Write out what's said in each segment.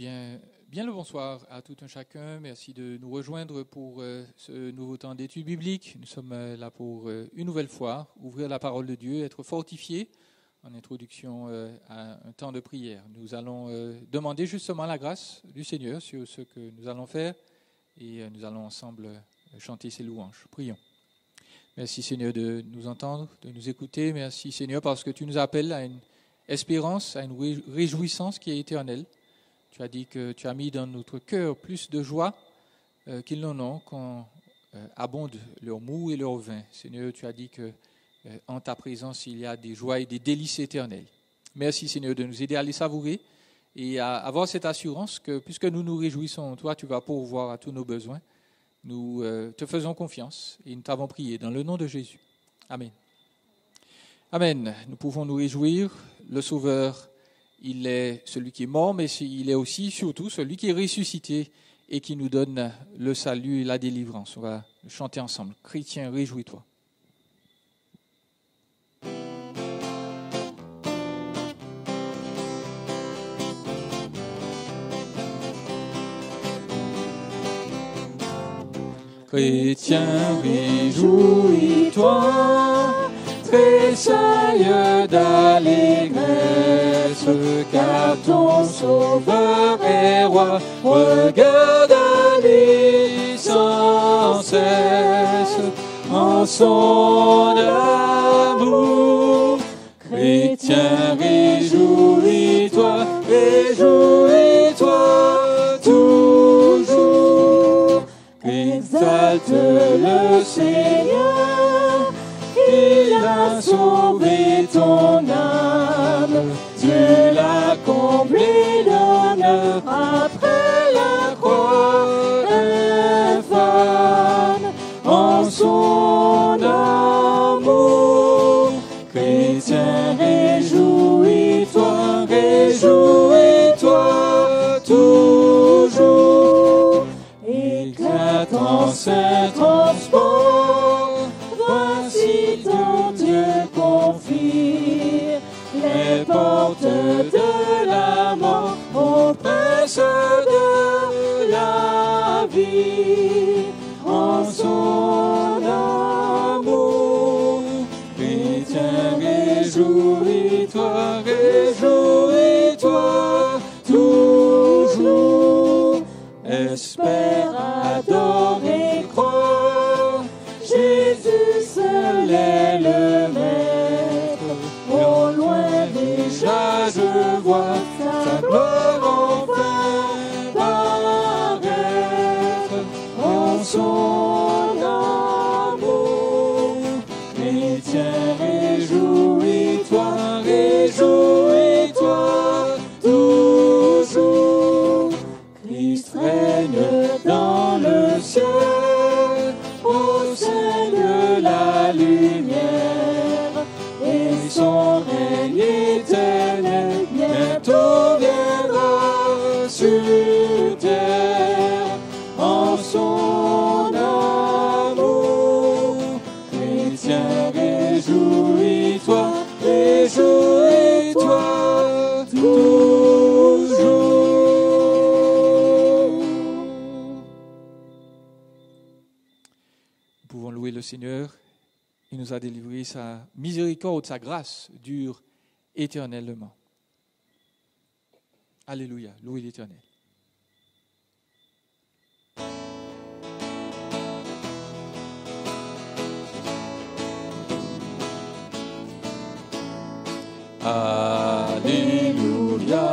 Bien le bonsoir à tout un chacun. Merci de nous rejoindre pour ce nouveau temps d'études bibliques. Nous sommes là pour une nouvelle fois ouvrir la parole de Dieu, être fortifiés en introduction à un temps de prière. Nous allons demander justement la grâce du Seigneur sur ce que nous allons faire et nous allons ensemble chanter ses louanges. Prions. Merci Seigneur de nous entendre, de nous écouter. Merci Seigneur parce que tu nous appelles à une espérance, à une réjouissance qui est éternelle. Tu as dit que tu as mis dans notre cœur plus de joie qu'ils n'en ont quand abondent leurs mous et leurs vins. Seigneur, tu as dit que en ta présence, il y a des joies et des délices éternelles. Merci Seigneur de nous aider à les savourer et à avoir cette assurance que puisque nous nous réjouissons en toi, tu vas pourvoir à tous nos besoins. Nous te faisons confiance et nous t'avons prié dans le nom de Jésus. Amen. Amen. Nous pouvons nous réjouir. Le Sauveur, il est celui qui est mort, mais il est aussi, surtout, celui qui est ressuscité et qui nous donne le salut et la délivrance. On va chanter ensemble. Chrétien, réjouis-toi. Chrétien, réjouis-toi, tressaille d'allégresse, car ton Sauveur est roi. Regarde aller sans cesse en son amour. Chrétien, réjouis-toi, réjouis-toi toujours. Exalte le Seigneur, il a sauvé ton âme. Dieu l'a comblé d'honneur après la croix infâme en son amour. Chrétien, réjouis-toi, réjouis-toi toujours. Éclate en saint transport, voici ton Dieu confie les portes de la mort au prince de la vie en son amour. Chrétien, réjouis-toi, réjouis-toi toujours. Espère, adore et croire, Jésus seul est le Maître. Au loin déjà je vois sa gloire enfin paraître en son amour. Chrétien, réjouis-toi, réjouis-toi toujours. Christ règne dans le ciel, enseigne la lumière, et son règne éternel bientôt viendra sur terre en son amour. Chrétien, réjouis-toi, réjouis-toi toujours. Nous pouvons louer le Seigneur. Il nous a délivré, sa miséricorde, sa grâce dure éternellement. Alléluia, louez l'Éternel. Alléluia,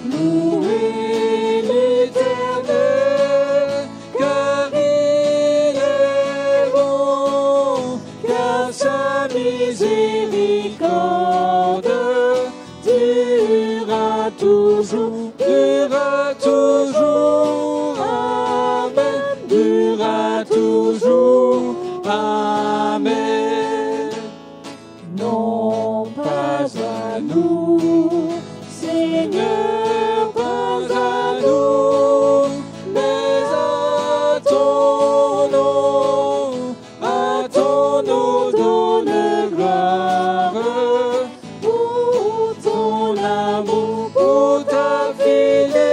louez l'Éternel, car il est bon, car sa miséricorde durera toujours, durera toujours, amen, durera toujours, amen. Non pas à nous, Seigneur, pas à nous, mais à ton nom donne gloire. Pour ton amour, pour ta fidélité.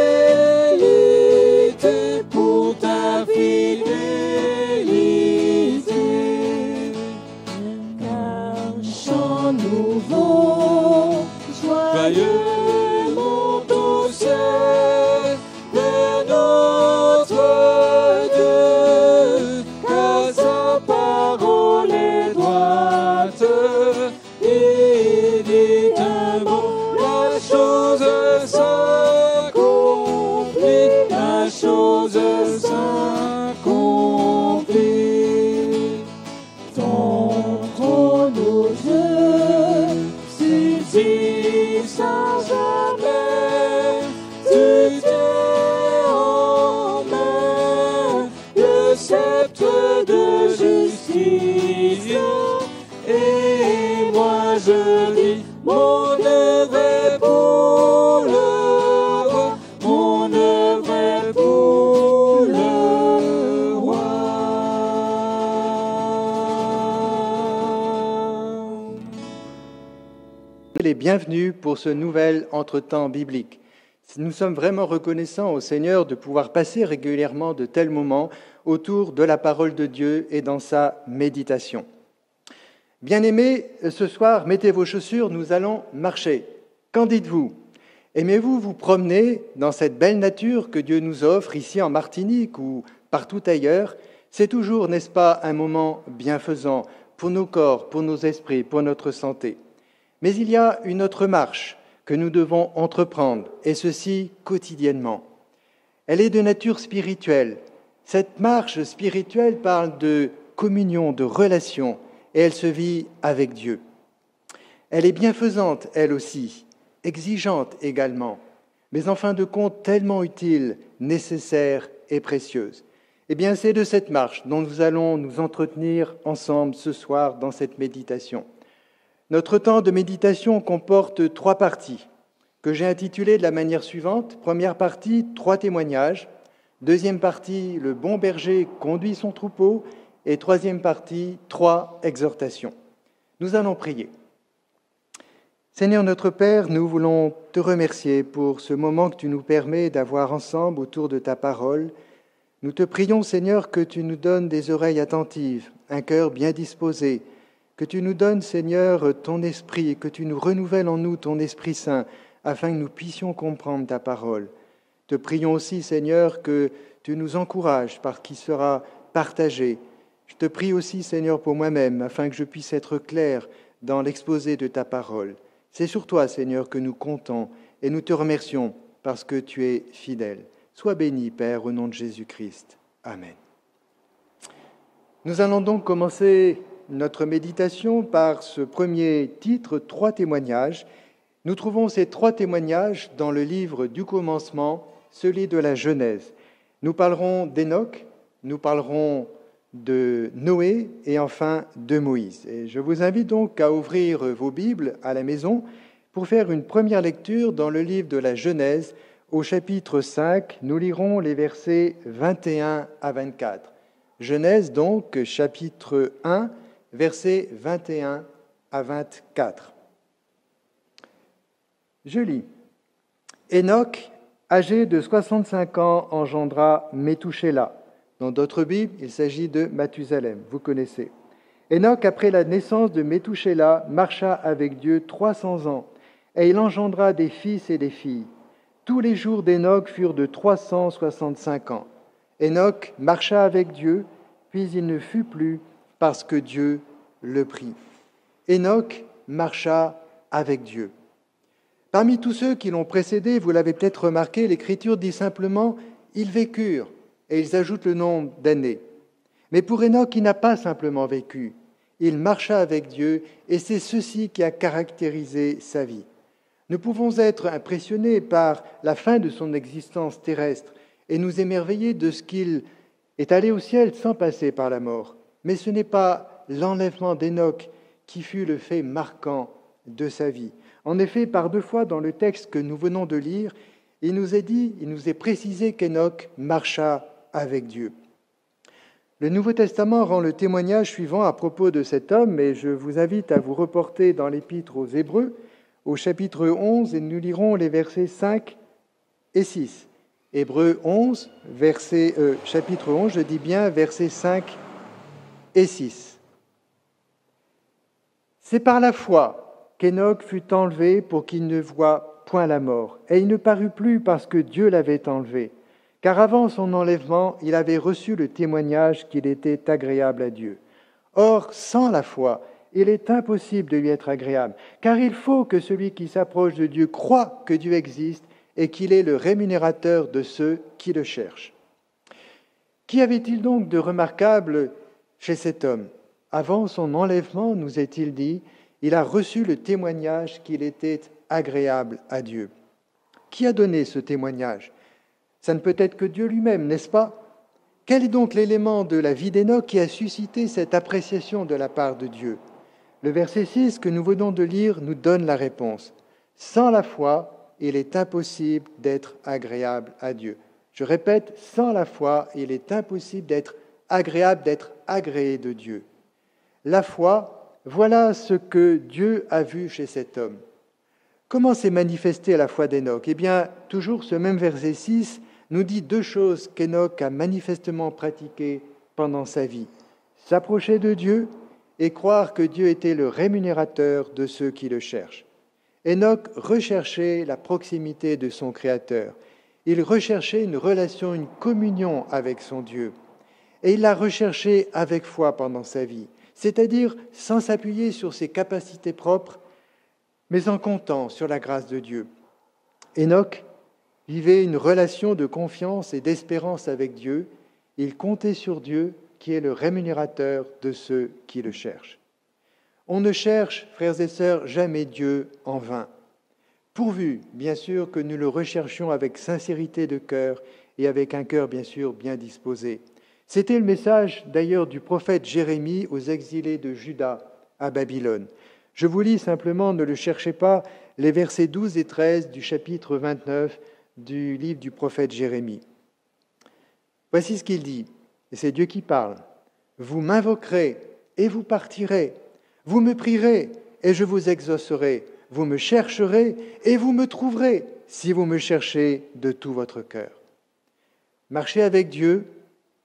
concept de justice. Et moi je dis, mon œuvre est pour le roi, mon œuvre est pour le roi. Les bienvenus pour ce nouvel entretemps biblique. Nous sommes vraiment reconnaissants au Seigneur de pouvoir passer régulièrement de tels moments autour de la parole de Dieu et dans sa méditation. Bien-aimés, ce soir, mettez vos chaussures, nous allons marcher. Qu'en dites-vous ? Aimez-vous vous promener dans cette belle nature que Dieu nous offre ici en Martinique ou partout ailleurs ? C'est toujours, n'est-ce pas, un moment bienfaisant pour nos corps, pour nos esprits, pour notre santé. Mais il y a une autre marche que nous devons entreprendre, et ceci quotidiennement. Elle est de nature spirituelle. Cette marche spirituelle parle de communion, de relation, et elle se vit avec Dieu. Elle est bienfaisante, elle aussi, exigeante également, mais en fin de compte tellement utile, nécessaire et précieuse. Eh bien, c'est de cette marche dont nous allons nous entretenir ensemble ce soir dans cette méditation. Notre temps de méditation comporte 3 parties, que j'ai intitulées de la manière suivante. Première partie, 3 témoignages. Deuxième partie, le bon berger conduit son troupeau. Et troisième partie, 3 exhortations. Nous allons prier. Seigneur notre Père, nous voulons te remercier pour ce moment que tu nous permets d'avoir ensemble autour de ta parole. Nous te prions, Seigneur, que tu nous donnes des oreilles attentives, un cœur bien disposé, que tu nous donnes, Seigneur, ton esprit, et que tu nous renouvelles en nous ton Esprit Saint, afin que nous puissions comprendre ta parole. Te prions aussi, Seigneur, que tu nous encourages par qui sera partagé. Je te prie aussi, Seigneur, pour moi-même, afin que je puisse être clair dans l'exposé de ta parole. C'est sur toi, Seigneur, que nous comptons, et nous te remercions parce que tu es fidèle. Sois béni, Père, au nom de Jésus-Christ. Amen. Nous allons donc commencer notre méditation par ce premier titre, 3 témoignages. Nous trouvons ces 3 témoignages dans le livre du commencement, celui de la Genèse. Nous parlerons d'Hénoch, nous parlerons de Noé et enfin de Moïse. Et je vous invite donc à ouvrir vos Bibles à la maison pour faire une première lecture dans le livre de la Genèse. Au chapitre 5, nous lirons les versets 21 à 24. Genèse donc, chapitre 1, versets 21 à 24. Je lis. Hénoch, âgé de 65 ans, engendra Métouchéla. Dans d'autres Bibles, il s'agit de Mathusalem, vous connaissez. Hénoch, après la naissance de Métouchéla, marcha avec Dieu 300 ans, et il engendra des fils et des filles. Tous les jours d'Hénoch furent de 365 ans. Hénoch marcha avec Dieu, puis il ne fut plus, parce que Dieu le prit. Hénoch marcha avec Dieu. Parmi tous ceux qui l'ont précédé, vous l'avez peut-être remarqué, l'Écriture dit simplement « ils vécurent » et ils ajoutent le nombre d'années. Mais pour Hénoch, il n'a pas simplement vécu, il marcha avec Dieu et c'est ceci qui a caractérisé sa vie. Nous pouvons être impressionnés par la fin de son existence terrestre et nous émerveiller de ce qu'il est allé au ciel sans passer par la mort. Mais ce n'est pas l'enlèvement d'Hénoch qui fut le fait marquant de sa vie. En effet, par 2 fois dans le texte que nous venons de lire, il nous est précisé qu'Hénoch marcha avec Dieu. Le Nouveau Testament rend le témoignage suivant à propos de cet homme, et je vous invite à vous reporter dans l'Épître aux Hébreux, au chapitre 11, et nous lirons les versets 5 et 6. Hébreux 11, chapitre 11, je dis bien versets 5 et 6. C'est par la foi qu'Hénoch fut enlevé pour qu'il ne voie point la mort, et il ne parut plus parce que Dieu l'avait enlevé. Car avant son enlèvement, il avait reçu le témoignage qu'il était agréable à Dieu. Or, sans la foi, il est impossible de lui être agréable, car il faut que celui qui s'approche de Dieu croie que Dieu existe et qu'il est le rémunérateur de ceux qui le cherchent. Qu'y avait-il donc de remarquable chez cet homme ? Avant son enlèvement, nous est-il dit, il a reçu le témoignage qu'il était agréable à Dieu. Qui a donné ce témoignage ? Ça ne peut être que Dieu lui-même, n'est-ce pas ? Quel est donc l'élément de la vie d'Enoch qui a suscité cette appréciation de la part de Dieu ? Le verset 6 que nous venons de lire nous donne la réponse. Sans la foi, il est impossible d'être agréable à Dieu. Je répète, sans la foi, il est impossible d'être agréable, d'être agréé de Dieu. La foi, voilà ce que Dieu a vu chez cet homme. Comment s'est manifestée la foi d'Enoch ? Eh bien, toujours ce même verset 6 nous dit deux choses qu'Enoch a manifestement pratiquées pendant sa vie. S'approcher de Dieu et croire que Dieu était le rémunérateur de ceux qui le cherchent. Enoch recherchait la proximité de son Créateur. Il recherchait une relation, une communion avec son Dieu. Et il l'a recherché avec foi pendant sa vie, c'est-à-dire sans s'appuyer sur ses capacités propres, mais en comptant sur la grâce de Dieu. Enoch vivait une relation de confiance et d'espérance avec Dieu. Il comptait sur Dieu, qui est le rémunérateur de ceux qui le cherchent. On ne cherche, frères et sœurs, jamais Dieu en vain. Pourvu, bien sûr, que nous le recherchions avec sincérité de cœur et avec un cœur, bien sûr, bien disposé. C'était le message, d'ailleurs, du prophète Jérémie aux exilés de Juda à Babylone. Je vous lis simplement, ne le cherchez pas, les versets 12 et 13 du chapitre 29 du livre du prophète Jérémie. Voici ce qu'il dit, et c'est Dieu qui parle. « Vous m'invoquerez et vous partirez. Vous me prierez et je vous exaucerai. Vous me chercherez et vous me trouverez si vous me cherchez de tout votre cœur. » Marcher avec Dieu,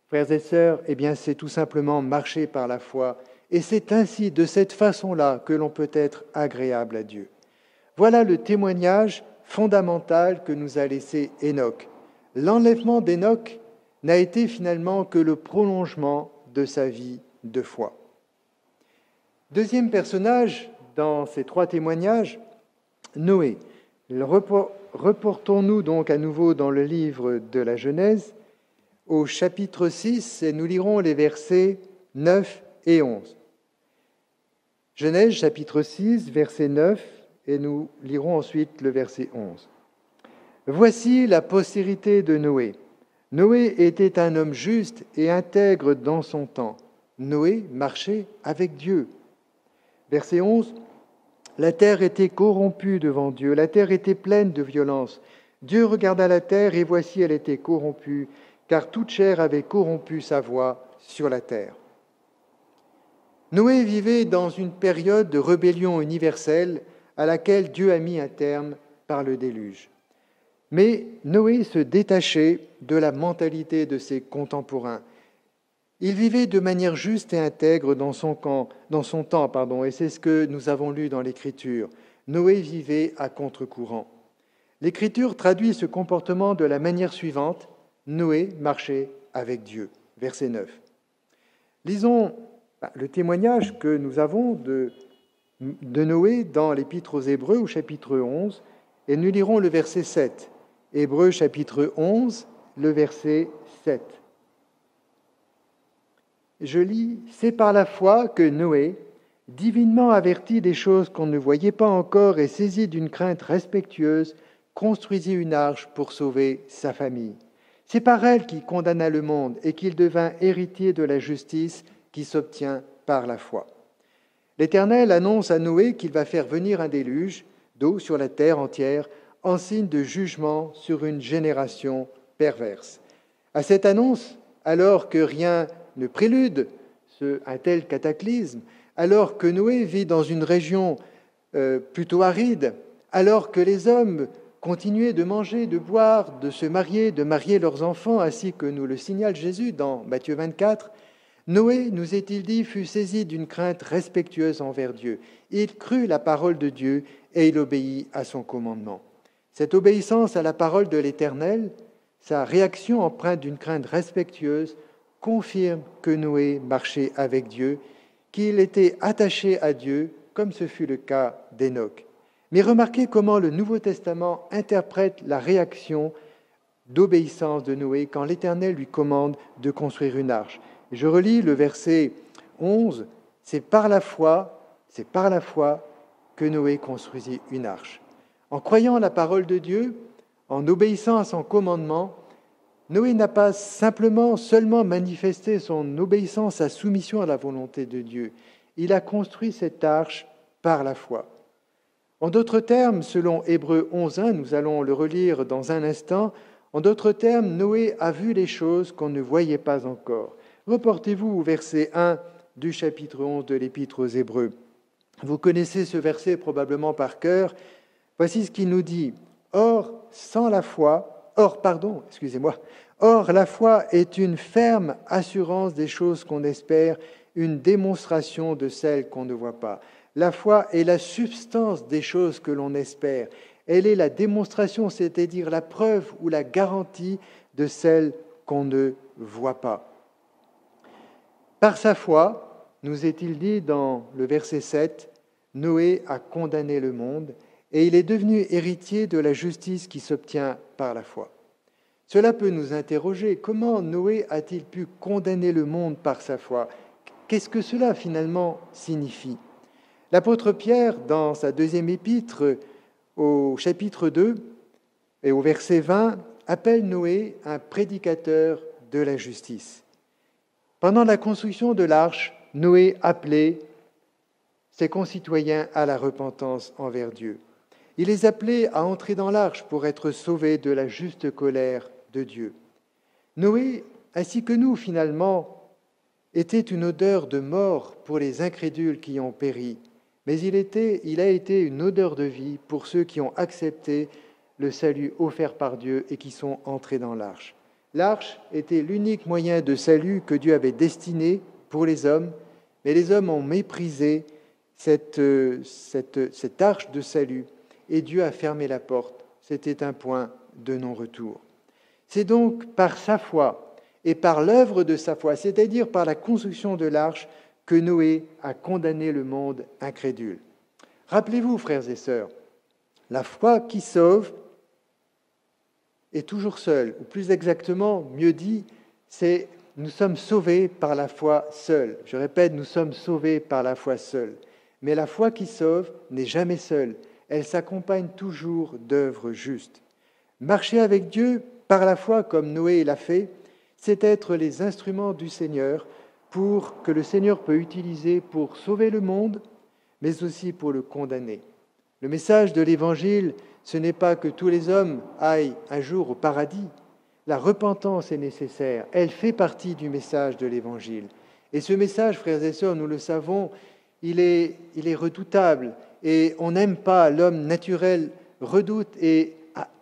frères et sœurs, eh bien c'est tout simplement marcher par la foi. Et c'est ainsi, de cette façon-là, que l'on peut être agréable à Dieu. Voilà le témoignage fondamental que nous a laissé Enoch. L'enlèvement d'Enoch n'a été finalement que le prolongement de sa vie de foi. Deuxième personnage dans ces trois témoignages, Noé. Reportons-nous donc à nouveau dans le livre de la Genèse, au chapitre 6, et nous lirons les versets 9 et 11. Genèse, chapitre 6, verset 9, et nous lirons ensuite le verset 11. « Voici la postérité de Noé. Noé était un homme juste et intègre dans son temps. Noé marchait avec Dieu. » Verset 11. « La terre était corrompue devant Dieu, la terre était pleine de violence. Dieu regarda la terre et voici elle était corrompue, car toute chair avait corrompu sa voie sur la terre. » Noé vivait dans une période de rébellion universelle à laquelle Dieu a mis un terme par le déluge. Mais Noé se détachait de la mentalité de ses contemporains. Il vivait de manière juste et intègre dans son temps, et c'est ce que nous avons lu dans l'Écriture. Noé vivait à contre-courant. L'Écriture traduit ce comportement de la manière suivante. Noé marchait avec Dieu. Verset 9. Lisons le témoignage que nous avons de Noé dans l'Épître aux Hébreux au chapitre 11, et nous lirons le verset 7. Hébreux chapitre 11, le verset 7. Je lis, « C'est par la foi que Noé, divinement averti des choses qu'on ne voyait pas encore et saisi d'une crainte respectueuse, construisit une arche pour sauver sa famille. C'est par elle qu'il condamna le monde et qu'il devint héritier de la justice qui s'obtient par la foi. L'Éternel annonce à Noé qu'il va faire venir un déluge d'eau sur la terre entière en signe de jugement sur une génération perverse. À cette annonce, alors que rien ne prélude un tel cataclysme, alors que Noé vit dans une région plutôt aride, alors que les hommes continuaient de manger, de boire, de se marier, de marier leurs enfants, ainsi que nous le signale Jésus dans Matthieu 24, Noé, nous est-il dit, fut saisi d'une crainte respectueuse envers Dieu. Il crut la parole de Dieu et il obéit à son commandement. Cette obéissance à la parole de l'Éternel, sa réaction empreinte d'une crainte respectueuse, confirme que Noé marchait avec Dieu, qu'il était attaché à Dieu, comme ce fut le cas d'Enoch. Mais remarquez comment le Nouveau Testament interprète la réaction d'obéissance de Noé quand l'Éternel lui commande de construire une arche. Je relis le verset 11, c'est par la foi que Noé construisit une arche. En croyant la parole de Dieu, en obéissant à son commandement, Noé n'a pas seulement manifesté son obéissance, sa soumission à la volonté de Dieu. Il a construit cette arche par la foi. En d'autres termes, selon Hébreux 11.1, nous allons le relire dans un instant, en d'autres termes, Noé a vu les choses qu'on ne voyait pas encore. Reportez-vous au verset 1 du chapitre 11 de l'Épître aux Hébreux. Vous connaissez ce verset probablement par cœur. Voici ce qu'il nous dit. Or, la foi est une ferme assurance des choses qu'on espère, une démonstration de celles qu'on ne voit pas. La foi est la substance des choses que l'on espère. Elle est la démonstration, c'est-à-dire la preuve ou la garantie de celles qu'on ne voit pas. Par sa foi, nous est-il dit dans le verset 7, Noé a condamné le monde et il est devenu héritier de la justice qui s'obtient par la foi. Cela peut nous interroger. Comment Noé a-t-il pu condamner le monde par sa foi ? Qu'est-ce que cela finalement signifie ? L'apôtre Pierre, dans sa deuxième épître, au chapitre 2 et au verset 20, appelle Noé un prédicateur de la justice. Pendant la construction de l'arche, Noé appelait ses concitoyens à la repentance envers Dieu. Il les appelait à entrer dans l'arche pour être sauvés de la juste colère de Dieu. Noé, ainsi que nous finalement, était une odeur de mort pour les incrédules qui ont péri, mais il a été une odeur de vie pour ceux qui ont accepté le salut offert par Dieu et qui sont entrés dans l'arche. L'arche était l'unique moyen de salut que Dieu avait destiné pour les hommes, mais les hommes ont méprisé cette arche de salut et Dieu a fermé la porte. C'était un point de non-retour. C'est donc par sa foi et par l'œuvre de sa foi, c'est-à-dire par la construction de l'arche, que Noé a condamné le monde incrédule. Rappelez-vous, frères et sœurs, la foi qui sauve est toujours seule, ou plus exactement, mieux dit, c'est nous sommes sauvés par la foi seule. Je répète, nous sommes sauvés par la foi seule. Mais la foi qui sauve n'est jamais seule. Elle s'accompagne toujours d'œuvres justes. Marcher avec Dieu par la foi, comme Noé l'a fait, c'est être les instruments du Seigneur que le Seigneur peut utiliser pour sauver le monde, mais aussi pour le condamner. Le message de l'Évangile, ce n'est pas que tous les hommes aillent un jour au paradis. La repentance est nécessaire. Elle fait partie du message de l'Évangile. Et ce message, frères et sœurs, nous le savons, il est redoutable. Et on n'aime pas, l'homme naturel redoute et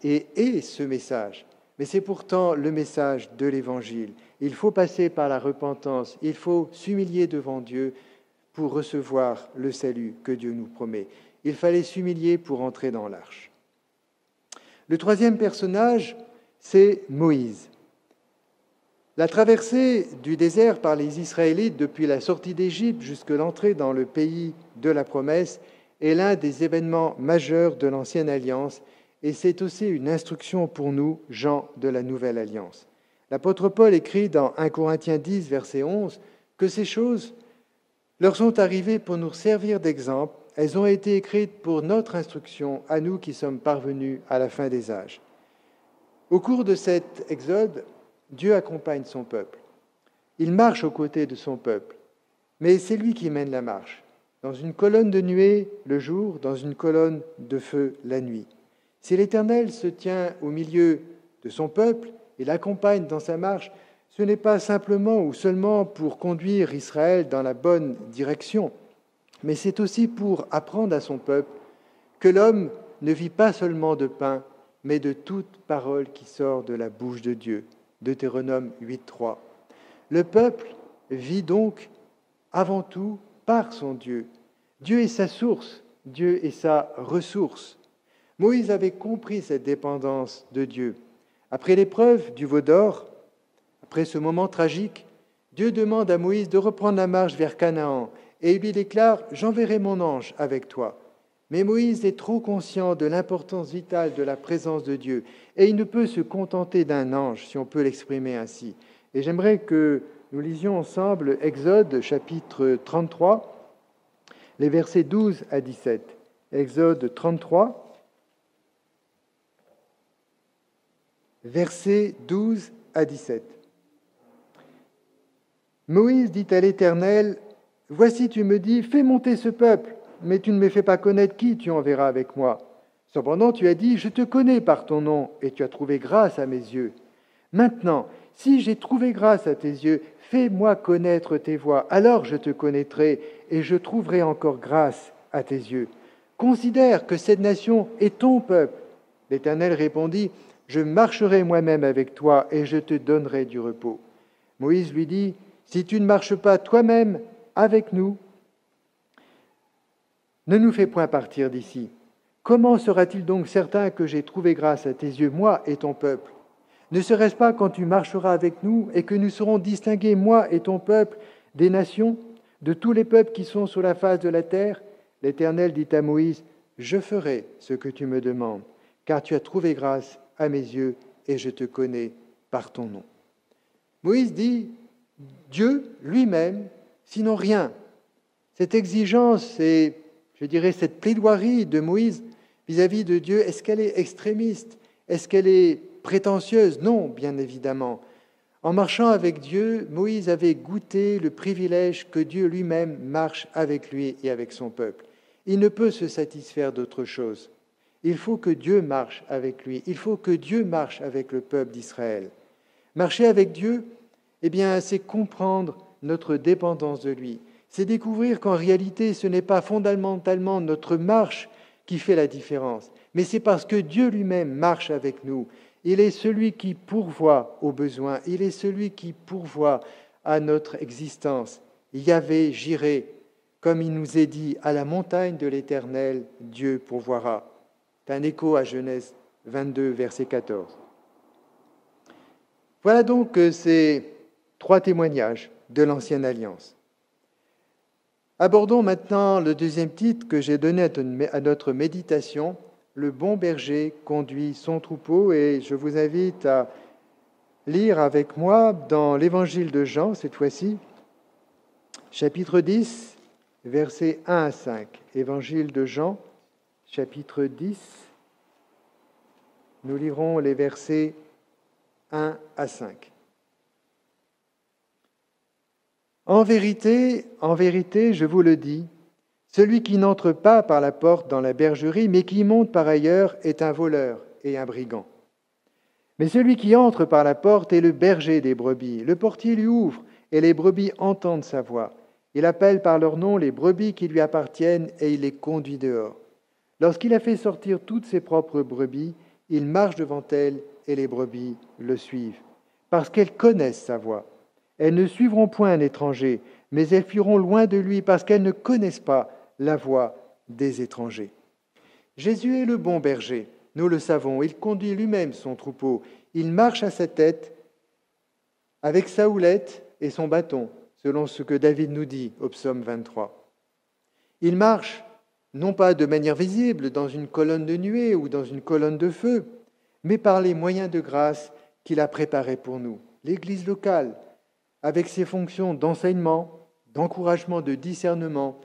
est ce message. Mais c'est pourtant le message de l'Évangile. Il faut passer par la repentance, il faut s'humilier devant Dieu pour recevoir le salut que Dieu nous promet. Il fallait s'humilier pour entrer dans l'arche. Le troisième personnage, c'est Moïse. La traversée du désert par les Israélites depuis la sortie d'Égypte jusqu'à l'entrée dans le pays de la promesse est l'un des événements majeurs de l'Ancienne Alliance et c'est aussi une instruction pour nous, gens de la Nouvelle Alliance. L'apôtre Paul écrit dans 1 Corinthiens 10, verset 11, que ces choses leur sont arrivées pour nous servir d'exemple. Elles ont été écrites pour notre instruction, à nous qui sommes parvenus à la fin des âges. Au cours de cet exode, Dieu accompagne son peuple. Il marche aux côtés de son peuple, mais c'est lui qui mène la marche, dans une colonne de nuée le jour, dans une colonne de feu la nuit. Si l'Éternel se tient au milieu de son peuple et l'accompagne dans sa marche, ce n'est pas simplement ou seulement pour conduire Israël dans la bonne direction, mais c'est aussi pour apprendre à son peuple que l'homme ne vit pas seulement de pain, mais de toute parole qui sort de la bouche de Dieu. Deutéronome 8.3. Le peuple vit donc avant tout par son Dieu. Dieu est sa source, Dieu est sa ressource. Moïse avait compris cette dépendance de Dieu. Après l'épreuve du veau d'or, après ce moment tragique, Dieu demande à Moïse de reprendre la marche vers Canaan et il lui déclare « J'enverrai mon ange avec toi ». Mais Moïse est trop conscient de l'importance vitale de la présence de Dieu et il ne peut se contenter d'un ange, si on peut l'exprimer ainsi. Et j'aimerais que nous lisions ensemble Exode chapitre 33, les versets 12 à 17. Exode 33, versets 12 à 17. Moïse dit à l'Éternel, « Voici, tu me dis, fais monter ce peuple, mais tu ne me fais pas connaître qui tu enverras avec moi. Cependant, tu as dit, je te connais par ton nom, et tu as trouvé grâce à mes yeux. Maintenant, si j'ai trouvé grâce à tes yeux, fais-moi connaître tes voies, alors je te connaîtrai, et je trouverai encore grâce à tes yeux. Considère que cette nation est ton peuple. » L'Éternel répondit, « Je marcherai moi-même avec toi, et je te donnerai du repos. » Moïse lui dit, « Si tu ne marches pas toi-même avec nous, ne nous fais point partir d'ici. Comment sera-t-il donc certain que j'ai trouvé grâce à tes yeux, moi et ton peuple? Ne serait-ce pas quand tu marcheras avec nous et que nous serons distingués, moi et ton peuple, des nations, de tous les peuples qui sont sur la face de la terre? » L'Éternel dit à Moïse, « Je ferai ce que tu me demandes, car tu as trouvé grâce à mes yeux et je te connais par ton nom. » Moïse dit, Dieu lui-même, sinon rien. Cette exigence et, je dirais, cette plaidoirie de Moïse vis-à-vis de Dieu, est-ce qu'elle est extrémiste? Est-ce qu'elle est prétentieuse? Non, bien évidemment. En marchant avec Dieu, Moïse avait goûté le privilège que Dieu lui-même marche avec lui et avec son peuple. Il ne peut se satisfaire d'autre chose. Il faut que Dieu marche avec lui. Il faut que Dieu marche avec le peuple d'Israël. Marcher avec Dieu, eh bien, c'est comprendre notre dépendance de lui. C'est découvrir qu'en réalité, ce n'est pas fondamentalement notre marche qui fait la différence, mais c'est parce que Dieu lui-même marche avec nous. Il est celui qui pourvoit aux besoins, il est celui qui pourvoit à notre existence. Yahvé, Jiré, comme il nous est dit, à la montagne de l'Éternel, Dieu pourvoira. C'est un écho à Genèse 22, verset 14. Voilà donc ces 3 témoignages de l'Ancienne Alliance. Abordons maintenant le deuxième titre que j'ai donné à notre méditation, « Le bon berger conduit son troupeau », et je vous invite à lire avec moi dans l'Évangile de Jean, cette fois-ci, chapitre 10, versets 1 à 5. Évangile de Jean, chapitre 10, nous lirons les versets 1 à 5. En vérité, je vous le dis, celui qui n'entre pas par la porte dans la bergerie, mais qui monte par ailleurs, est un voleur et un brigand. Mais celui qui entre par la porte est le berger des brebis. Le portier lui ouvre, et les brebis entendent sa voix. Il appelle par leur nom les brebis qui lui appartiennent, et il les conduit dehors. Lorsqu'il a fait sortir toutes ses propres brebis, il marche devant elles, et les brebis le suivent, parce qu'elles connaissent sa voix. Elles ne suivront point un étranger, mais elles fuiront loin de lui parce qu'elles ne connaissent pas la voix des étrangers. Jésus est le bon berger, nous le savons. Il conduit lui-même son troupeau. Il marche à sa tête avec sa houlette et son bâton, selon ce que David nous dit au psaume 23. Il marche non pas de manière visible dans une colonne de nuée ou dans une colonne de feu, mais par les moyens de grâce qu'il a préparés pour nous. L'Église locale, avec ses fonctions d'enseignement, d'encouragement, de discernement,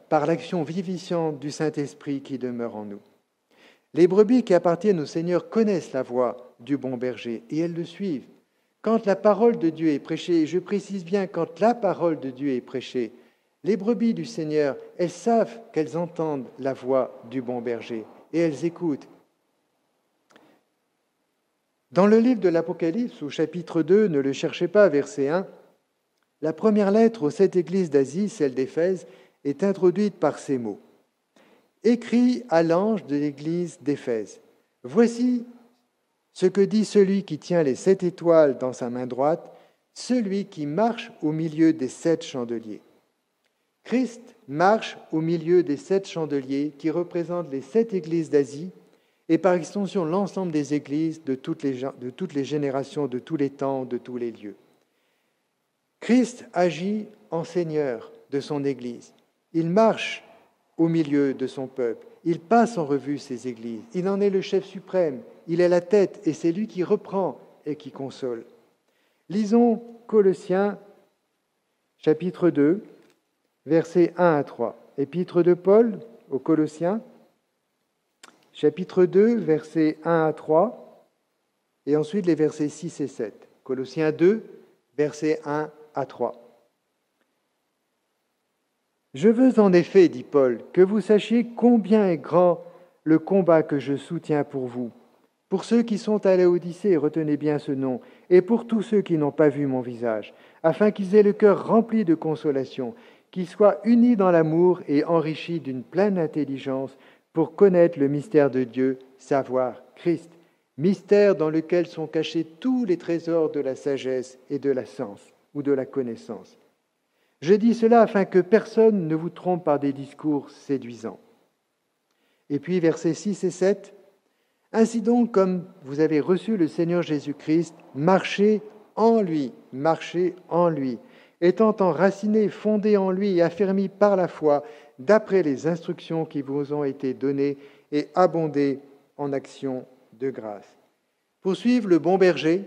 par l'action vivifiante du Saint-Esprit qui demeure en nous. Les brebis qui appartiennent au Seigneur connaissent la voix du bon berger et elles le suivent. Quand la parole de Dieu est prêchée, et je précise bien quand la parole de Dieu est prêchée, les brebis du Seigneur, elles savent qu'elles entendent la voix du bon berger et elles écoutent. Dans le livre de l'Apocalypse, au chapitre 2, ne le cherchez pas, verset 1, la première lettre aux 7 églises d'Asie, celle d'Éphèse, est introduite par ces mots. Écrit à l'ange de l'église d'Éphèse. Voici ce que dit celui qui tient les 7 étoiles dans sa main droite, celui qui marche au milieu des 7 chandeliers. Christ marche au milieu des 7 chandeliers qui représentent les 7 églises d'Asie et par extension l'ensemble des églises de toutes les générations, de tous les temps, de tous les lieux. Christ agit en Seigneur de son Église. Il marche au milieu de son peuple. Il passe en revue ses églises. Il en est le chef suprême. Il est la tête et c'est lui qui reprend et qui console. Lisons Colossiens, chapitre 2, versets 1 à 3. Épître de Paul aux Colossiens, chapitre 2, versets 1 à 3, et ensuite les versets 6 et 7. Colossiens 2, versets 1 à 3. « Je veux en effet, dit Paul, que vous sachiez combien est grand le combat que je soutiens pour vous. Pour ceux qui sont à Laodicée, retenez bien ce nom, et pour tous ceux qui n'ont pas vu mon visage, afin qu'ils aient le cœur rempli de consolation, qu'ils soient unis dans l'amour et enrichis d'une pleine intelligence pour connaître le mystère de Dieu, savoir Christ, mystère dans lequel sont cachés tous les trésors de la sagesse et de la science ou de la connaissance. Je dis cela afin que personne ne vous trompe par des discours séduisants. » Et puis versets 6 et 7, « Ainsi donc, comme vous avez reçu le Seigneur Jésus-Christ, marchez en lui, étant enracinés, fondés en lui et affermis par la foi, d'après les instructions qui vous ont été données et abondez en actions de grâce. » Pour suivre le bon berger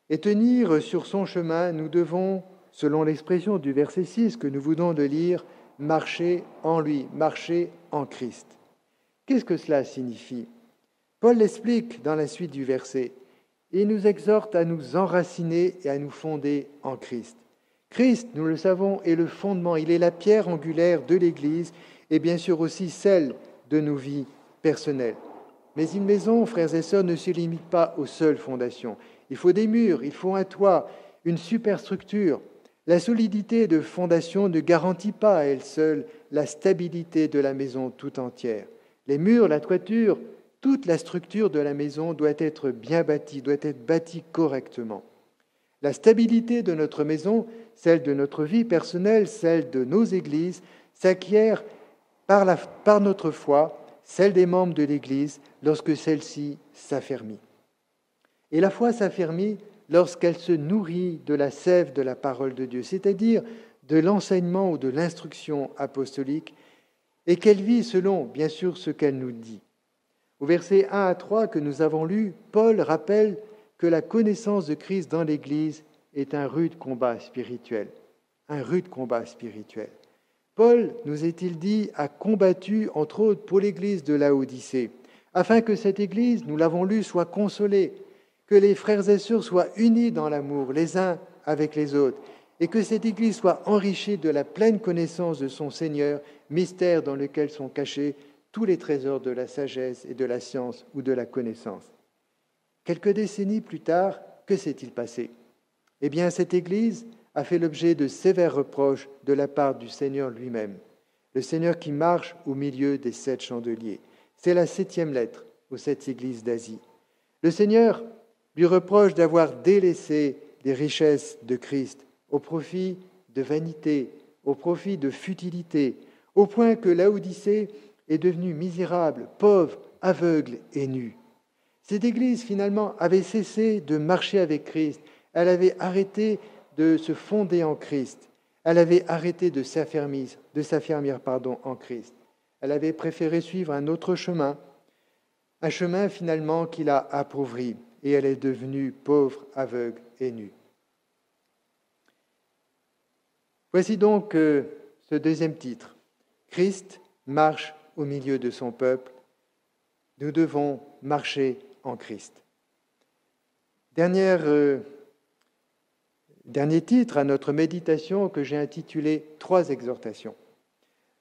et tenir sur son chemin, nous devons, selon l'expression du verset 6 que nous venons de lire, marcher en lui, marcher en Christ. Qu'est-ce que cela signifie ? Paul l'explique dans la suite du verset. Il nous exhorte à nous enraciner et à nous fonder en Christ. Christ, nous le savons, est le fondement, il est la pierre angulaire de l'Église et bien sûr aussi celle de nos vies personnelles. Mais une maison, frères et sœurs, ne se limite pas aux seules fondations. Il faut des murs, il faut un toit, une superstructure. La solidité de fondation ne garantit pas à elle seule la stabilité de la maison tout entière. Les murs, la toiture, toute la structure de la maison doit être bien bâtie, doit être bâtie correctement. La stabilité de notre maison, celle de notre vie personnelle, celle de nos églises, s'acquiert par notre foi, celle des membres de l'Église, lorsque celle-ci s'affermit. Et la foi s'affermit lorsqu'elle se nourrit de la sève de la parole de Dieu, c'est-à-dire de l'enseignement ou de l'instruction apostolique, et qu'elle vit selon, bien sûr, ce qu'elle nous dit. Au verset 1 à 3 que nous avons lu, Paul rappelle que la connaissance de Christ dans l'Église est un rude combat spirituel. Un rude combat spirituel. Paul, nous est-il dit, a combattu, entre autres, pour l'Église de Laodicée, afin que cette Église, nous l'avons lu, soit consolée, que les frères et sœurs soient unis dans l'amour, les uns avec les autres, et que cette Église soit enrichie de la pleine connaissance de son Seigneur, mystère dans lequel sont cachés tous les trésors de la sagesse et de la science ou de la connaissance. Quelques décennies plus tard, que s'est-il passé ? Eh bien, cette Église a fait l'objet de sévères reproches de la part du Seigneur lui-même, le Seigneur qui marche au milieu des 7 chandeliers. C'est la 7e lettre aux 7 églises d'Asie. Le Seigneur lui reproche d'avoir délaissé les richesses de Christ au profit de vanité, au profit de futilité, au point que Laodicée est devenue misérable, pauvre, aveugle et nue. Cette Église, finalement, avait cessé de marcher avec Christ. Elle avait arrêté de se fonder en Christ. Elle avait arrêté de s'affermir en Christ. Elle avait préféré suivre un autre chemin, un chemin finalement qui l'a appauvrie, et elle est devenue pauvre, aveugle et nue. Voici donc ce deuxième titre. Christ marche au milieu de son peuple. Nous devons marcher en Christ. Dernier titre à notre méditation que j'ai intitulé « 3 exhortations ».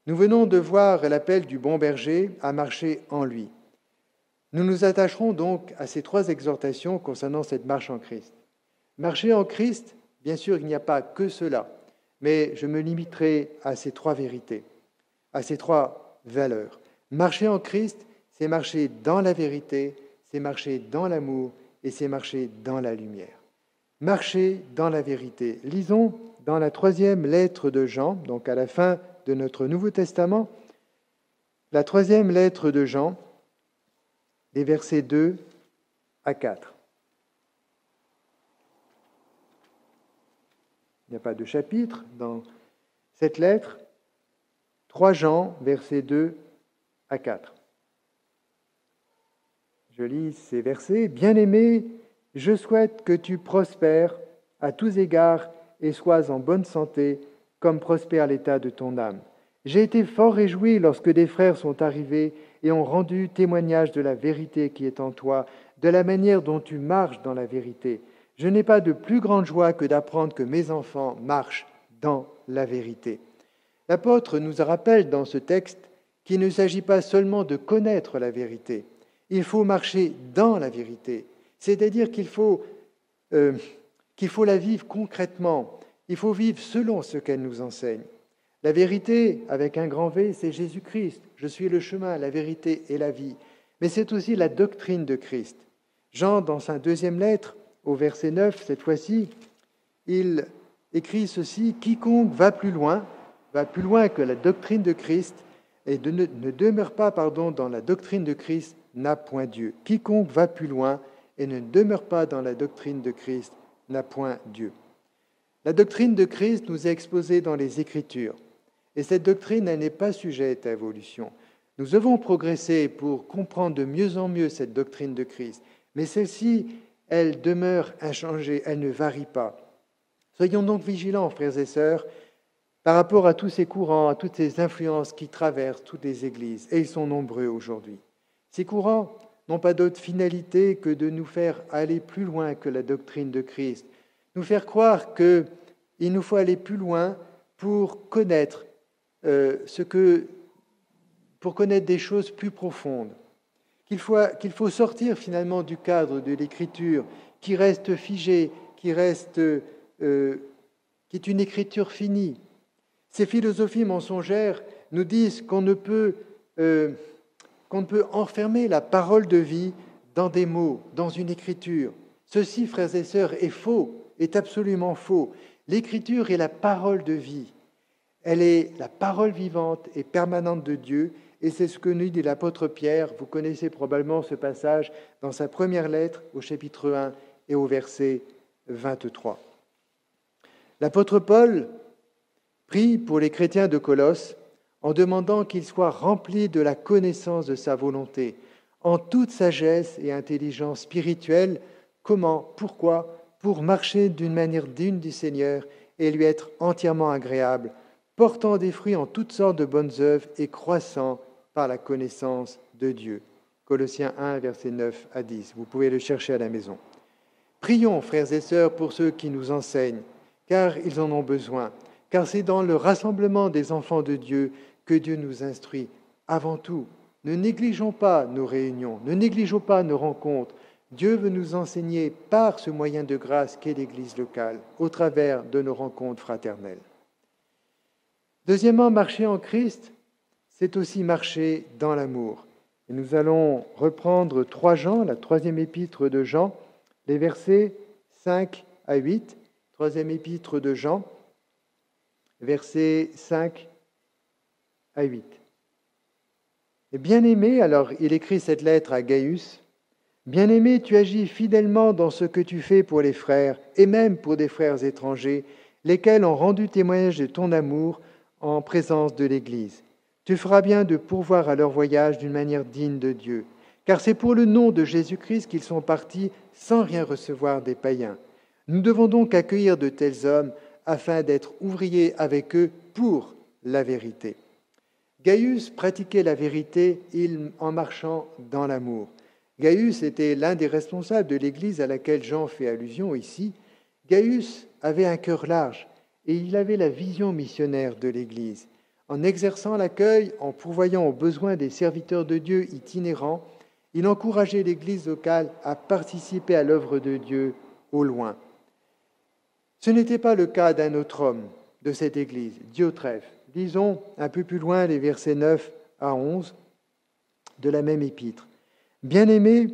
Nous venons de voir l'appel du bon berger à marcher en lui. Nous nous attacherons donc à ces 3 exhortations concernant cette marche en Christ. Marcher en Christ, bien sûr, il n'y a pas que cela, mais je me limiterai à ces 3 vérités, à ces 3 valeurs. Marcher en Christ, c'est marcher dans la vérité, c'est marcher dans l'amour et c'est marcher dans la lumière. Marcher dans la vérité. Lisons dans la 3e lettre de Jean, donc à la fin de notre Nouveau Testament, la 3e lettre de Jean, les versets 2 à 4. Il n'y a pas de chapitre dans cette lettre. 3 Jean, versets 2 à 4. Je lis ces versets. « Bien-aimé, je souhaite que tu prospères à tous égards et sois en bonne santé, comme prospère l'état de ton âme. J'ai été fort réjoui lorsque des frères sont arrivés et ont rendu témoignage de la vérité qui est en toi, de la manière dont tu marches dans la vérité. Je n'ai pas de plus grande joie que d'apprendre que mes enfants marchent dans la vérité. L'apôtre nous rappelle dans ce texte qu'il ne s'agit pas seulement de connaître la vérité, il faut marcher dans la vérité, c'est-à-dire qu'il faut la vivre concrètement, il faut vivre selon ce qu'elle nous enseigne. La vérité, avec un grand V, c'est Jésus-Christ. Je suis le chemin, la vérité et la vie. Mais c'est aussi la doctrine de Christ. Jean, dans sa deuxième lettre, au verset 9, cette fois-ci, il écrit ceci, « Quiconque va plus loin que la doctrine de Christ et ne demeure pas dans la doctrine de Christ n'a point Dieu. Quiconque va plus loin et ne demeure pas dans la doctrine de Christ n'a point Dieu. » La doctrine de Christ nous est exposée dans les Écritures. Et cette doctrine, elle n'est pas sujette à évolution. Nous devons progresser pour comprendre de mieux en mieux cette doctrine de Christ. Mais celle-ci, elle demeure inchangée, elle ne varie pas. Soyons donc vigilants, frères et sœurs, par rapport à tous ces courants, à toutes ces influences qui traversent toutes les églises. Et ils sont nombreux aujourd'hui. Ces courants n'ont pas d'autre finalité que de nous faire aller plus loin que la doctrine de Christ. Nous faire croire qu'il nous faut aller plus loin pour connaître pour connaître des choses plus profondes, qu'il faut sortir finalement du cadre de l'Écriture qui reste figée, qui est une écriture finie. Ces philosophies mensongères nous disent qu'on ne peut enfermer la parole de vie dans des mots, dans une écriture. Ceci, frères et sœurs, est faux, est absolument faux. L'Écriture est la parole de vie. Elle est la parole vivante et permanente de Dieu, et c'est ce que nous dit l'apôtre Pierre. Vous connaissez probablement ce passage dans sa première lettre, au chapitre 1 et au verset 23. L'apôtre Paul prie pour les chrétiens de Colosse en demandant qu'ils soient remplis de la connaissance de sa volonté, en toute sagesse et intelligence spirituelle. Comment ? Pourquoi ? Pour marcher d'une manière digne du Seigneur et lui être entièrement agréable, portant des fruits en toutes sortes de bonnes œuvres et croissant par la connaissance de Dieu. Colossiens 1, versets 9 à 10. Vous pouvez le chercher à la maison. Prions, frères et sœurs, pour ceux qui nous enseignent, car ils en ont besoin, car c'est dans le rassemblement des enfants de Dieu que Dieu nous instruit. Avant tout, ne négligeons pas nos réunions, ne négligeons pas nos rencontres. Dieu veut nous enseigner par ce moyen de grâce qu'est l'Église locale, au travers de nos rencontres fraternelles. Deuxièmement, marcher en Christ, c'est aussi marcher dans l'amour. Et nous allons reprendre 3 Jean, la 3e épître de Jean, les versets 5 à 8. 3e épître de Jean, versets 5 à 8. Et bien-aimé, alors il écrit cette lettre à Gaius, « Bien-aimé, tu agis fidèlement dans ce que tu fais pour les frères, et même pour des frères étrangers, lesquels ont rendu témoignage de ton amour en présence de l'Église. Tu feras bien de pourvoir à leur voyage d'une manière digne de Dieu, car c'est pour le nom de Jésus-Christ qu'ils sont partis sans rien recevoir des païens. Nous devons donc accueillir de tels hommes afin d'être ouvriers avec eux pour la vérité. » Gaius pratiquait la vérité en marchant dans l'amour. Gaius était l'un des responsables de l'Église à laquelle Jean fait allusion ici. Gaius avait un cœur large et il avait la vision missionnaire de l'Église. En exerçant l'accueil, en pourvoyant aux besoins des serviteurs de Dieu itinérants, il encourageait l'Église locale à participer à l'œuvre de Dieu au loin. Ce n'était pas le cas d'un autre homme de cette Église, Diotrephe. Lisons un peu plus loin les versets 9 à 11 de la même épître. Bien-aimé,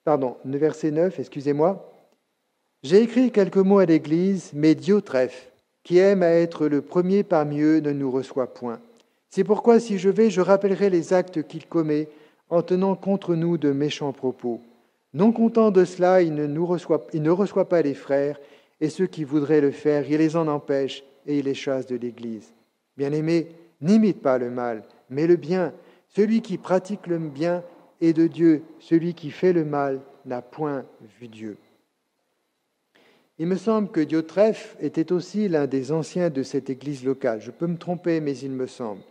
le verset 9, excusez-moi. J'ai écrit quelques mots à l'Église, mais Diotrephe, qui aime à être le premier parmi eux, ne nous reçoit point. C'est pourquoi, si je vais, je rappellerai les actes qu'il commet en tenant contre nous de méchants propos. Non content de cela, il ne reçoit pas les frères, et ceux qui voudraient le faire, il les en empêche et il les chasse de l'Église. Bien-aimé, n'imite pas le mal, mais le bien. Celui qui pratique le bien est de Dieu. Celui qui fait le mal n'a point vu Dieu. Il me semble que Diotrephe était aussi l'un des anciens de cette Église locale. Je peux me tromper, mais il me semble.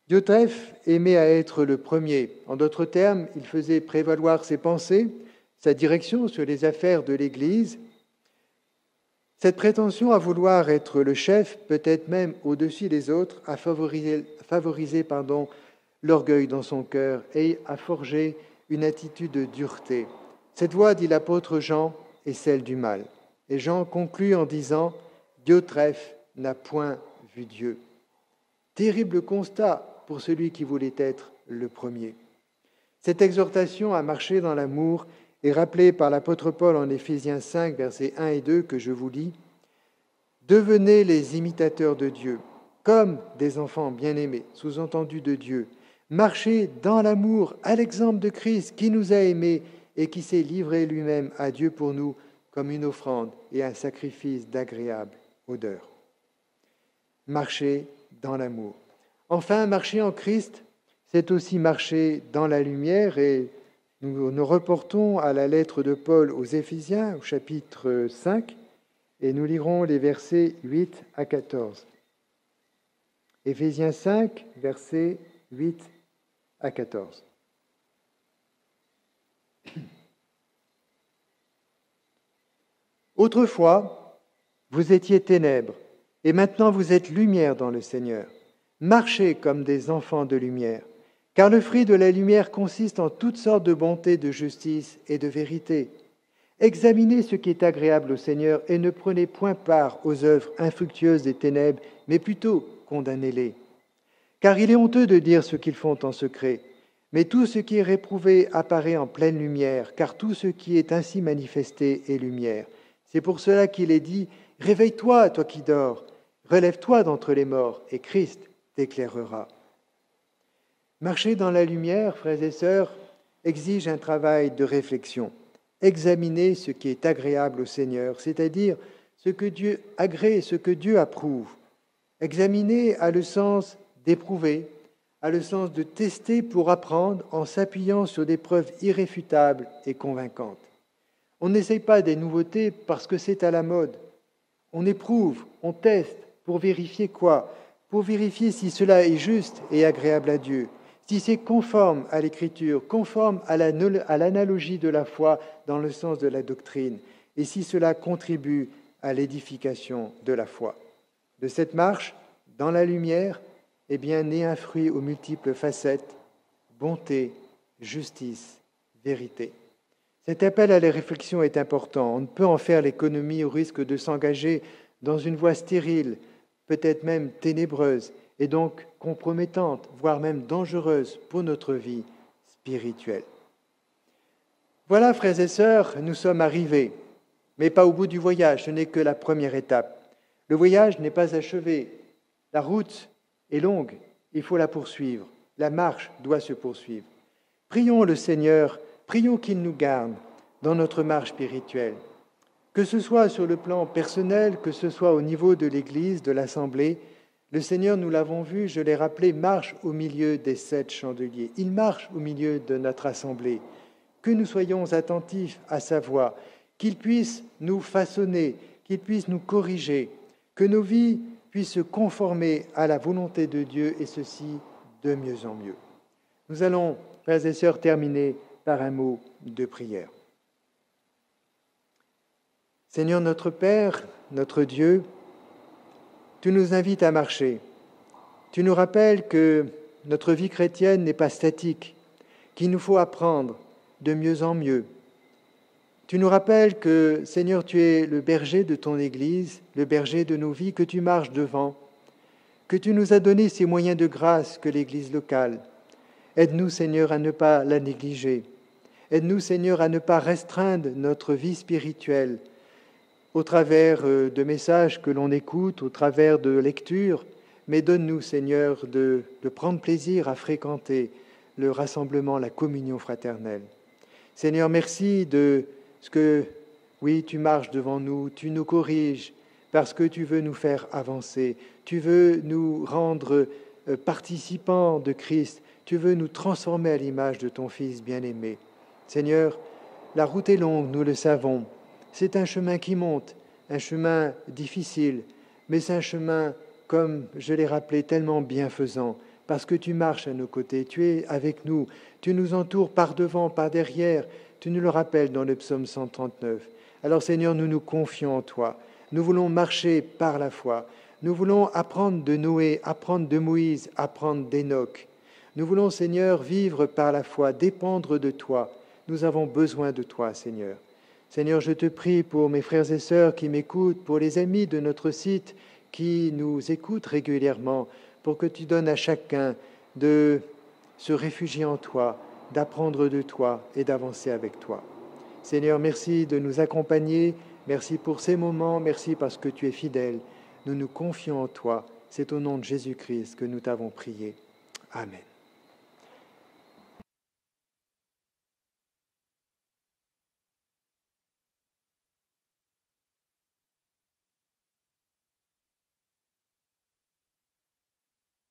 Diotrephe aimait à être le premier. En d'autres termes, il faisait prévaloir ses pensées, sa direction sur les affaires de l'Église, cette prétention à vouloir être le chef, peut-être même au-dessus des autres, a favorisé l'orgueil dans son cœur et a forgé une attitude de dureté. Cette voie, dit l'apôtre Jean, est celle du mal. Et Jean conclut en disant « Diotrephe n'a point vu Dieu ». Terrible constat pour celui qui voulait être le premier. Cette exhortation à marcher dans l'amour est rappelée par l'apôtre Paul en Éphésiens 5, versets 1 et 2, que je vous lis. « Devenez les imitateurs de Dieu, comme des enfants bien-aimés, sous-entendu de Dieu. Marchez dans l'amour, à l'exemple de Christ, qui nous a aimés et qui s'est livré lui-même à Dieu pour nous, comme une offrande et un sacrifice d'agréable odeur. » Marcher dans l'amour. Enfin, marcher en Christ, c'est aussi marcher dans la lumière, et nous nous reportons à la lettre de Paul aux Éphésiens, au chapitre 5, et nous lirons les versets 8 à 14. Éphésiens 5, versets 8 à 14. Autrefois, vous étiez ténèbres, et maintenant vous êtes lumière dans le Seigneur. Marchez comme des enfants de lumière, car le fruit de la lumière consiste en toutes sortes de bonté, de justice et de vérité. Examinez ce qui est agréable au Seigneur et ne prenez point part aux œuvres infructueuses des ténèbres, mais plutôt condamnez-les. Car il est honteux de dire ce qu'ils font en secret, mais tout ce qui est réprouvé apparaît en pleine lumière, car tout ce qui est ainsi manifesté est lumière. C'est pour cela qu'il est dit « Réveille-toi, toi qui dors, relève-toi d'entre les morts, et Christ t'éclairera. » Marcher dans la lumière, frères et sœurs, exige un travail de réflexion. Examiner ce qui est agréable au Seigneur, c'est-à-dire ce que Dieu agrée, ce que Dieu approuve. Examiner a le sens d'éprouver, a le sens de tester pour apprendre en s'appuyant sur des preuves irréfutables et convaincantes. On n'essaye pas des nouveautés parce que c'est à la mode. On éprouve, on teste pour vérifier quoi ? Pour vérifier si cela est juste et agréable à Dieu, si c'est conforme à l'Écriture, conforme à l'analogie de la foi dans le sens de la doctrine, et si cela contribue à l'édification de la foi. De cette marche, dans la lumière, est bien né un fruit aux multiples facettes, bonté, justice, vérité. Cet appel à la réflexion est important. On ne peut en faire l'économie au risque de s'engager dans une voie stérile, peut-être même ténébreuse, et donc compromettante, voire même dangereuse pour notre vie spirituelle. Voilà, frères et sœurs, nous sommes arrivés, mais pas au bout du voyage, ce n'est que la première étape. Le voyage n'est pas achevé, la route est longue, il faut la poursuivre, la marche doit se poursuivre. Prions le Seigneur, prions qu'il nous garde dans notre marche spirituelle, que ce soit sur le plan personnel, que ce soit au niveau de l'Église, de l'Assemblée. Le Seigneur, nous l'avons vu, je l'ai rappelé, marche au milieu des 7 chandeliers. Il marche au milieu de notre assemblée. Que nous soyons attentifs à sa voix, qu'il puisse nous façonner, qu'il puisse nous corriger, que nos vies puissent se conformer à la volonté de Dieu, et ceci de mieux en mieux. Nous allons, frères et sœurs, terminer par un mot de prière. Seigneur notre Père, notre Dieu, tu nous invites à marcher. Tu nous rappelles que notre vie chrétienne n'est pas statique, qu'il nous faut apprendre de mieux en mieux. Tu nous rappelles que, Seigneur, tu es le berger de ton Église, le berger de nos vies, que tu marches devant, que tu nous as donné ces moyens de grâce que l'Église locale. Aide-nous, Seigneur, à ne pas la négliger. Aide-nous, Seigneur, à ne pas restreindre notre vie spirituelle au travers de messages que l'on écoute, au travers de lectures, mais donne-nous, Seigneur, de prendre plaisir à fréquenter le rassemblement, la communion fraternelle. Seigneur, merci de ce que, oui, tu marches devant nous, tu nous corriges, parce que tu veux nous faire avancer, tu veux nous rendre participants de Christ, tu veux nous transformer à l'image de ton Fils bien-aimé. Seigneur, la route est longue, nous le savons. C'est un chemin qui monte, un chemin difficile, mais c'est un chemin, comme je l'ai rappelé, tellement bienfaisant, parce que tu marches à nos côtés, tu es avec nous, tu nous entoures par devant, par derrière, Tu nous le rappelles dans le psaume 139. Alors Seigneur, nous nous confions en toi. Nous voulons marcher par la foi. Nous voulons apprendre de Noé, apprendre de Moïse, apprendre d'Enoch. Nous voulons, Seigneur, vivre par la foi, dépendre de toi. Nous avons besoin de toi, Seigneur. Seigneur, je te prie pour mes frères et sœurs qui m'écoutent, pour les amis de notre site qui nous écoutent régulièrement, pour que tu donnes à chacun de se réfugier en toi, d'apprendre de toi et d'avancer avec toi. Seigneur, merci de nous accompagner. Merci pour ces moments. Merci parce que tu es fidèle. Nous nous confions en toi. C'est au nom de Jésus-Christ que nous t'avons prié. Amen.